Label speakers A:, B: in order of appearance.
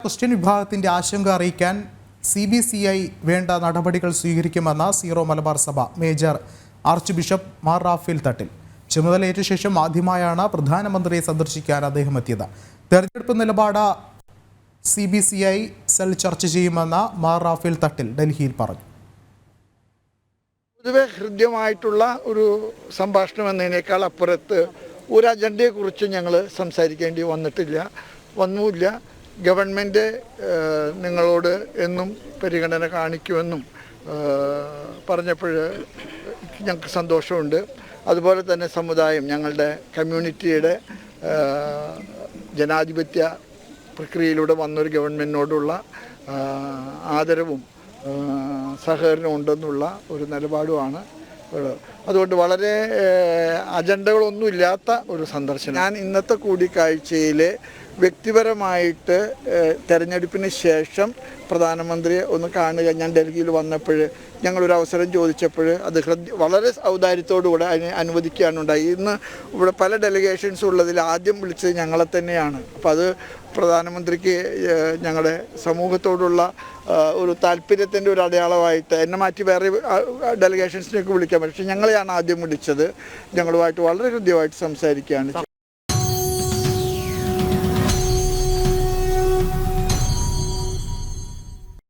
A: Christian വിഭാഗത്തിന്റെ ആശങ്ക അറിയിക്കാൻ CBCI വേണ്ട നടപടികൾ സ്വീകരിക്കുമെന്ന സീറോ മലബാർ സഭ major arch bishop Mar Raphael Thattil ചുമതലയേറ്റ ശേഷം ആദ്യമായാണ് പ്രധാനമന്ത്രിയെ സന്ദർശിക്കാൻ അദ്ദേഹം എത്തിയത്. തെരഞ്ഞെടുപ്പ് നിലപാട് CBCI സെൽ ചർച്ച ചെയ്യുമെന്ന് മാർ റാഫേൽ തട്ടിൽ ഡൽഹിയിൽ പറഞ്ഞു.
B: പൊതുവെ ഹൃദ്യമായിട്ടുള്ള ഒരു സംഭാഷണം എന്നതിനേക്കാൾ അപ്പുറത്ത് ഒരു അജണ്ടയെക്കുറിച്ച് ഞങ്ങൾ സംസാരിക്കേണ്ടി വന്നില്ല. ഗവൺമെൻറ് നിങ്ങളോട് എന്നും പരിഗണന കാണിക്കുമെന്നും പറഞ്ഞപ്പോൾ ഞങ്ങൾക്ക് സന്തോഷമുണ്ട്. അതുപോലെ തന്നെ സമുദായം, ഞങ്ങളുടെ കമ്മ്യൂണിറ്റിയുടെ ജനാധിപത്യ പ്രക്രിയയിലൂടെ വന്നൊരു ഗവൺമെൻറ്റിനോടുള്ള ആദരവും സഹകരണവും ഉണ്ടെന്നുള്ള ഒരു നിലപാടുമാണ്. അതുകൊണ്ട് വളരെ അജണ്ടകളൊന്നുമില്ലാത്ത ഒരു സന്ദർശനം. ഞാൻ ഇന്നത്തെ കൂടിക്കാഴ്ചയിൽ വ്യക്തിപരമായിട്ട് തെരഞ്ഞെടുപ്പിന് ശേഷം പ്രധാനമന്ത്രിയെ ഒന്ന് കാണുക. ഞാൻ ഡൽഹിയിൽ വന്നപ്പോൾ ഞങ്ങളൊരു അവസരം ചോദിച്ചപ്പോൾ അത് വളരെ ഔദാര്യത്തോടുകൂടെ അതിനെ അനുവദിക്കുകയാണ് ഉണ്ടായി. ഇന്ന് ഇവിടെ പല ഡെലിഗേഷൻസ് ഉള്ളതിൽ ആദ്യം വിളിച്ചത് ഞങ്ങളെ തന്നെയാണ്. അപ്പോൾ അത് പ്രധാനമന്ത്രിക്ക് ഞങ്ങളുടെ സമൂഹത്തോടുള്ള ഒരു താല്പര്യത്തിൻ്റെ ഒരു അടയാളമായിട്ട് എന്നെ മാറ്റി വേറെ ഡെലിഗേഷൻസിനൊക്കെ വിളിക്കാൻ. പക്ഷേ ഞങ്ങളെയാണ് ആദ്യം വിളിച്ചത്. ഞങ്ങളുമായിട്ട് വളരെ ഹൃദ്യമായിട്ട് സംസാരിക്കുകയാണ്.